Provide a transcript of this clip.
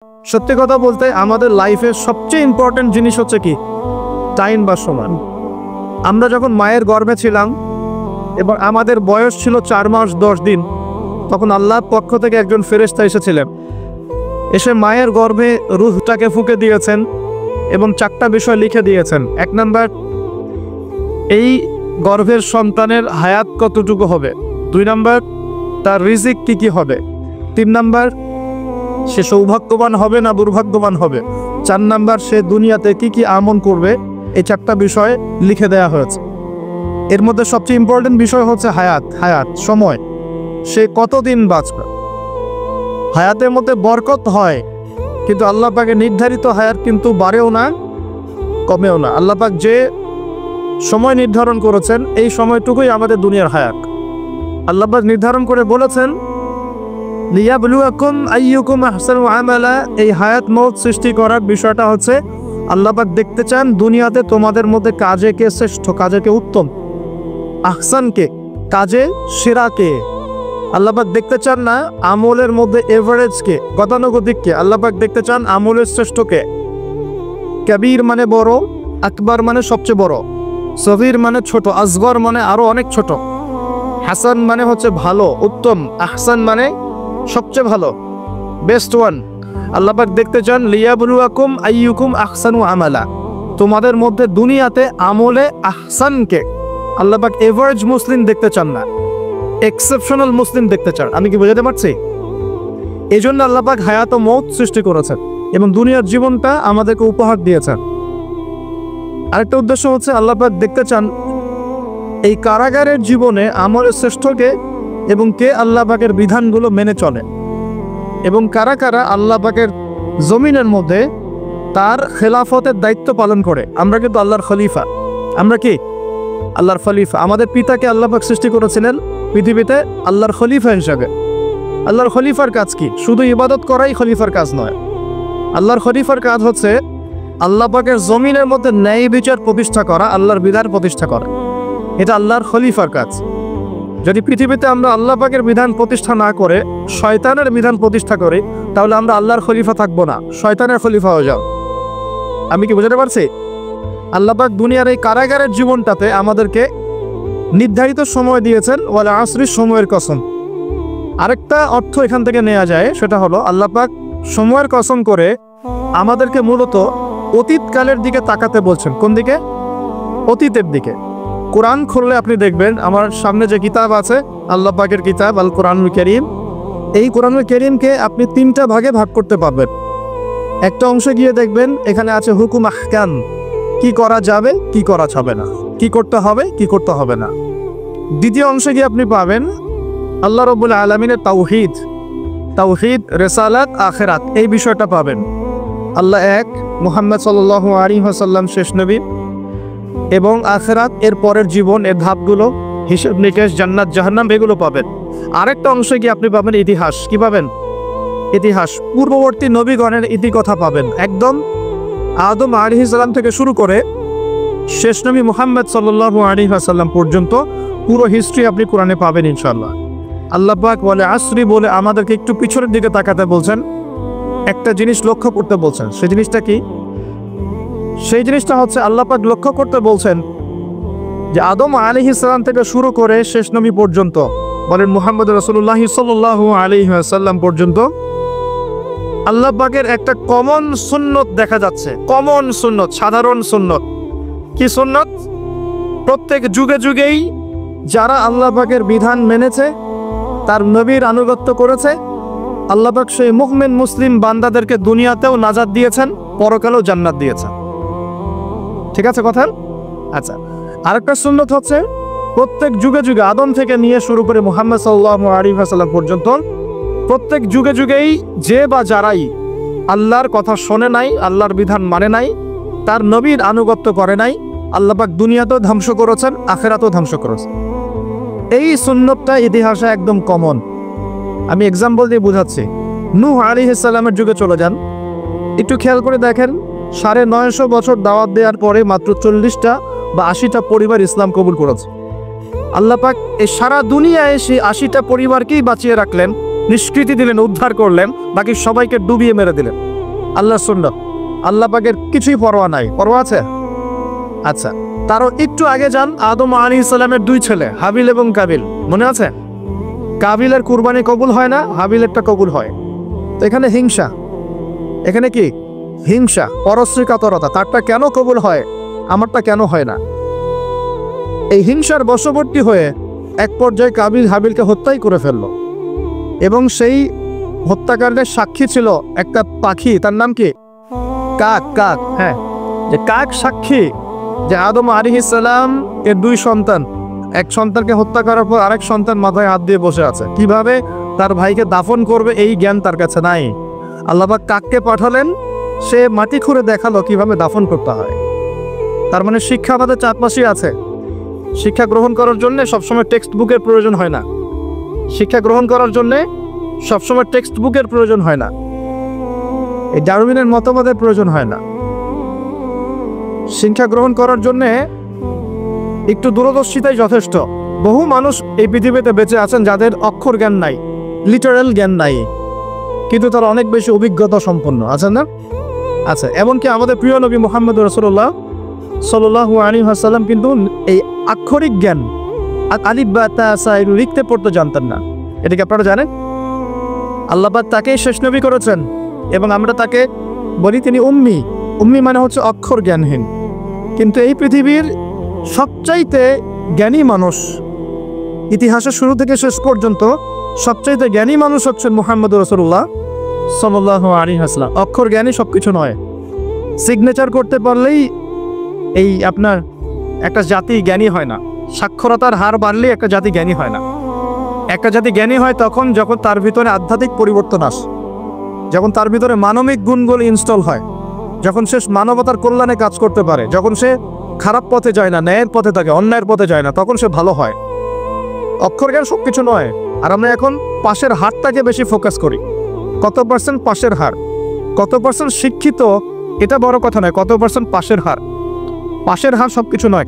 সত্যি কথা বলতে আমাদের লাইফের সবচেয়ে ইম্পর্টেন্ট জিনিস হচ্ছে কি? টাইম বা সময়। আমরা যখন মায়ের গর্ভে ছিলাম এবং আমাদের বয়স ছিল 4 মাস 10 দিন, তখন আল্লাহর পক্ষ থেকে একজন ফেরেশতা এসেছিলেন, এসে মায়ের গর্ভে রূহটাকে ফুঁকে দিয়েছেন এবং 4টা বিষয় লিখে দিয়েছেন। 1 নাম্বার, এই গর্ভের সন্তানের হায়াত কতটুকু হবে। 2 নাম্বার, তার রিজিক কি হবে। 3 নাম্বার, সে সৌভাগ্যবান হবে না দুর্ভাগ্যবান হবে। 4 নাম্বার, সে দুনিয়াতে কি আমল করবে। এই 4টা বিষয় লিখে দেওয়া হয়েছে। এর মধ্যে সবচেয়ে ইম্পর্টেন্ট বিষয় হচ্ছে হায়াত সময়, সে কতদিন বাঁচবে। হায়াতের মধ্যে বরকত হয়, কিন্তু আল্লাহ পাকের নির্ধারিত হায়াত কিন্তু বাড়েও না কমেও না। আল্লাহ পাক যে সময় নির্ধারণ করেছেন, এই সময়টুকুই আমাদের দুনিয়ার হায়াত। আল্লাহ পাক নির্ধারণ করে বলেছেন, লিয়াবলুয়াকুম আইয়ুকুম আহসানু আমালা। এই হায়াত মওত সৃষ্টি করার বিষয়টা হচ্ছে আল্লাহ পাক দেখতে চান দুনিয়াতে তোমাদের মধ্যে কাজে কে শ্রেষ্ঠ, কাজে কে উত্তম, আহসান কে, কাজে সেরা কে। আল্লাহ পাক দেখতে চান না আমলের মধ্যে এভারেজ কে, গতানুগতিক কে। আল্লাহ পাক দেখতে চান আমলের শ্রেষ্ঠ কে। কবির মানে বড়, আকবর মানে সবচেয়ে বড়, সগীর মানে ছোট, আসগর মানে আরো অনেক ছোট, হাসান মানে হচ্ছে ভালো উত্তম, আহসান মানে সবচেয়ে ভালো, বেস্ট ওয়ান। আল্লাহ পাক দেখতে চান লিয়াবলুয়াকুম আইয়ুকুম আহসানু আমালা, তোমাদের মধ্যে দুনিয়াতে আমলে আহসানকে। আল্লাহ পাক এভারেজ মুসলিম দেখতে চান না, এক্সেপশনাল মুসলিম দেখতে চান। আমি কি বোঝাতে পারছি? এই জন্য আল্লাহ পাক হায়াত ও মওত সৃষ্টি করেছেন এবং দুনিয়ার জীবনটা আমাদেরকে উপহার দিয়েছেন। আরেকটা উদ্দেশ্য হচ্ছে আল্লাহ পাক দেখতে চান এই কারাগারের জীবনে আমলের শ্রেষ্ঠকে এবং কে আল্লাহ পাকের বিধানগুলো মেনে চলে, এবং কারা কারা আল্লাহ পাকের জমিনের মধ্যে তার খেলাফতের দায়িত্ব পালন করে। আমরা কিন্তু আল্লাহর খলিফা। আমরা কি আল্লাহর খলিফা। আমাদের পিতাকে আল্লাহ পাক সৃষ্টি করেছিলেন পৃথিবীতে আল্লাহর খলিফা হিসাবে। আল্লাহর খলিফার কাজ কি? শুধু ইবাদত করাই খলিফার কাজ নয়। আল্লাহর খলিফার কাজ হচ্ছে আল্লাহ পাকের জমিনের মধ্যে ন্যায় বিচার প্রতিষ্ঠা করা, আল্লাহর বিধান প্রতিষ্ঠা করা। এটা আল্লাহর খলিফার কাজ। যদি পৃথিবীতে আমরা আল্লাহ পাকের বিধান প্রতিষ্ঠা না করে শয়তানের বিধান প্রতিষ্ঠা করি, তাহলে আমরা আল্লাহর খলিফা থাকবো না, শয়তানের খলিফা হয়ে যাও। আমি কি বুঝাতে পারছি? আল্লাহ পাক দুনিয়ার এই কারাগারের জীবনটাতে আমাদেরকে নির্ধারিত সময় দিয়েছেন, ওয়ালা আসরি, সময়ের কসম। আরেকটা অর্থ এখান থেকে নেওয়া যায়, সেটা হলো আল্লাহ পাক সময়ের কসম করে আমাদেরকে মূলত অতীতকালের দিকে তাকাতে বলছেন। কোন দিকে? অতীতের দিকে। কোরআন খুললে আপনি দেখবেন, আমার সামনে যে কিতাব আছে আল্লাহ পাকের কিতাব আল কোরআনুল কারীম, এই কোরআনুল কারীমকে আপনি 3টা ভাগে ভাগ করতে পারবেন। একটা অংশে গিয়ে দেখবেন এখানে আছে হুকুম আহকাম, কি করা যাবে কি করা যাবে না, কি করতে হবে কি করতে হবে না। দ্বিতীয় অংশে গিয়ে আপনি পাবেন আল্লাহ রাব্বুল আলামিনের তাওহীদ, রিসালাত, আখিরাত, এই বিষয়টা পাবেন। আল্লাহ এক, মুহাম্মদ সাল্লাল্লাহু আলাইহি ওয়াসাল্লাম শেষ নবী, এবং আখিরাত, এর পরের জীবন, এর ধাপগুলো, হিসাব নিকেশ, জান্নাত জাহান্নাম, এগুলো পাবেন। আরেকটা অংশে গিয়ে আপনি পাবেন ইতিহাস। কি পাবেন? ইতিহাস, পূর্ববর্তী নবীগণের ইতিকথা পাবেন। একদম আদম আলাইহিস সালাম থেকে শুরু করে শেষ নবী মুহাম্মদ সাল্লাল্লাহু আলাইহি ওয়াসাল্লাম পর্যন্ত পুরো হিস্ট্রি আপনি কোরআনে পাবেন ইনশাআল্লাহ। আল্লাহ পাক বলে আসরি বলে আমাদেরকে একটু পিছনের দিকে তাকাতে বলছেন, একটা জিনিস লক্ষ্য করতে বলছেন। সেই জিনিসটা কি? সেই জিনিসটা হচ্ছে আল্লাহ পাক লক্ষ্য করতে বলছেন যে আদম আলাইহিস সালাম থেকে শুরু করে শেষ নবী পর্যন্ত, বলেন মুহাম্মদ রাসূলুল্লাহ সাল্লাল্লাহু আলাইহি ওয়াসাল্লাম পর্যন্ত, আল্লাহ পাকের একটা কমন সুন্নত দেখা যাচ্ছে। কমন সুন্নত, সাধারণ সুন্নত। কি সুন্নত? প্রত্যেক যুগে যুগেই যারা আল্লাহ পাকের বিধান মেনেছে, তার নবীর আনুগত্য করেছে, আল্লাহ পাক সেই মুমিন মুসলিম বান্দাদেরকে দুনিয়াতেও নাজাত দিয়েছেন, পরকালেও জান্নাত দিয়েছেন। ঠিক আছে কথা? আচ্ছা, আরেকটা সুন্নত হচ্ছে প্রত্যেক যুগে যুগে আদম থেকে নিয়ে শুরু করে মুহাম্মদ সাল্লাল্লাহু আলাইহি ওয়াসাল্লাম পর্যন্ত প্রত্যেক যুগে যুগেই যে বা যারাই আল্লাহর কথা শোনে নাই, আল্লাহর বিধান মানে নাই, তার নবীর আনুগত্য করে নাই, আল্লাহ পাক দুনিয়াতেও ধ্বংস করেছেন, আখিরাতেও ধ্বংস করেছেন। এই সুন্নতটা ইতিহাসে একদম কমন। আমি এক্সাম্পল দিয়ে বোঝাচ্ছি। নূহ আলাইহিস সালামের যুগে চলে যান, একটু খেয়াল করে দেখেন, 950 বছর দাওয়াত দেওয়ার পরে মাত্র 40টা বা 80টা পরিবার ইসলাম কবুল করেছে। আল্লাহ পাক এই সারা দুনিয়ায় সেই 80টা পরিবারকেই বাঁচিয়ে রাখলেন, নিষ্কৃতি দিলেন, উদ্ধার করলেন, বাকি সবাইকে ডুবিয়ে মেরে দিলেন। আল্লাহর সুন্নাত, আল্লাহ পাকের কিছুই পরোয়া নাই। পরোয়া আছে? আচ্ছা, তারও একটু আগে যান, আদম আলাইহিস সালামের দুই ছেলে হাবিল এবং কাবিল, মনে আছে? কাবিলের কুরবানি কবুল হয় না, হাবিলেরটা কবুল হয়। তো এখানে হিংসা, এখানে কি হিংসা, পরশ্রী কাতরতা, তারটা কেন কবুল হয়, আমারটা কেন হয় না? এই হিংসার বশবর্তী হয়ে এক পর্যায়ে কাবিল হাবিলকে হত্যাই করে ফেলল, এবং সেই হত্যাকাণ্ডের সাক্ষী ছিল একটা পাখি, তার নাম কি? কাক। কাক, হ্যাঁ, যে কাক সাক্ষী যে আদম আলাইহিস সালাম এর দুই সন্তান, এক সন্তানকে হত্যা করার পর আরেক সন্তান মাথায় হাত দিয়ে বসে আছে, কিভাবে তার ভাইকে দাফন করবে এই জ্ঞান তার কাছে নাই। আল্লাহ পাক কাককে পাঠালেন, সে মাটি খুঁড়ে দেখালো কিভাবে দাফন করতে হয়। তার মানে শিক্ষা আমাদের চারপাশেই আছে। শিক্ষা গ্রহণ করার জন্য সবসময় টেক্সট বুকের প্রয়োজন হয় না। শিক্ষা গ্রহণ করার জন্য সবসময় টেক্সট বুকের প্রয়োজন হয় না, এই ডারউইনের মতবাদের প্রয়োজন হয় না। শিক্ষা গ্রহণ করার জন্য একটু দূরদর্শিতাই যথেষ্ট। বহু মানুষ এই পৃথিবীতে বেঁচে আছেন যাদের অক্ষর জ্ঞান নাই, লিটারাল জ্ঞান নাই, কিন্তু তারা অনেক বেশি অভিজ্ঞতা সম্পন্ন আছেন না? আচ্ছা, এমনকি আমাদের প্রিয় নবী মুহাম্মদ রাসূলুল্লাহ সাল্লাল্লাহু আলাইহি ওয়াসাল্লাম কিন্তু এই আক্ষরিক জ্ঞান আলিফ বা তা সা এগুলো লিখতে পড়তে জানতেন না। এটা কি আপনারা জানেন? আল্লাহ পাক তাকেই শেষ নবী করেছেন, এবং আমরা তাকে বলি তিনি উম্মি। উম্মি মানে হচ্ছে অক্ষর জ্ঞানহীন। কিন্তু এই পৃথিবীর সবচাইতে জ্ঞানী মানুষ, ইতিহাসের শুরু থেকে শেষ পর্যন্ত সবচাইতে জ্ঞানী মানুষ হচ্ছেন মুহাম্মদ রাসূলুল্লাহ সাল্লাল্লাহু আলাইহি ওয়াসাল্লাম। অক্ষর জ্ঞানী সবকিছু নয়। সিগনেচার করতে পারলেই এই আপনার একটা জাতি জ্ঞানী হয় না। সাক্ষরতার হার বাড়লেই একটা জাতি জ্ঞানী হয় না। একটা জাতি জ্ঞানী হয় তখন যখন তার ভিতরে আধ্যাত্মিক পরিবর্তন আসে, যখন তার ভিতরে মানবিক গুণগুলো ইনস্টল হয়, যখন সে মানবতার কল্যাণে কাজ করতে পারে, যখন সে খারাপ পথে যায় না, ন্যায়ের পথে থাকে, অন্যায়ের পথে যায় না, তখন সে ভালো হয়। অক্ষর জ্ঞান সব কিছু নয়। আর আমরা এখন পাশের হারটাকে বেশি ফোকাস করি। কত পার্সেন্ট পাশের হার, কত পার্সেন্ট শিক্ষিত, এটা বড় কথা নয়, কত পার্সেন্ট পাশের হার। পাশের হার সব কিছু নয়।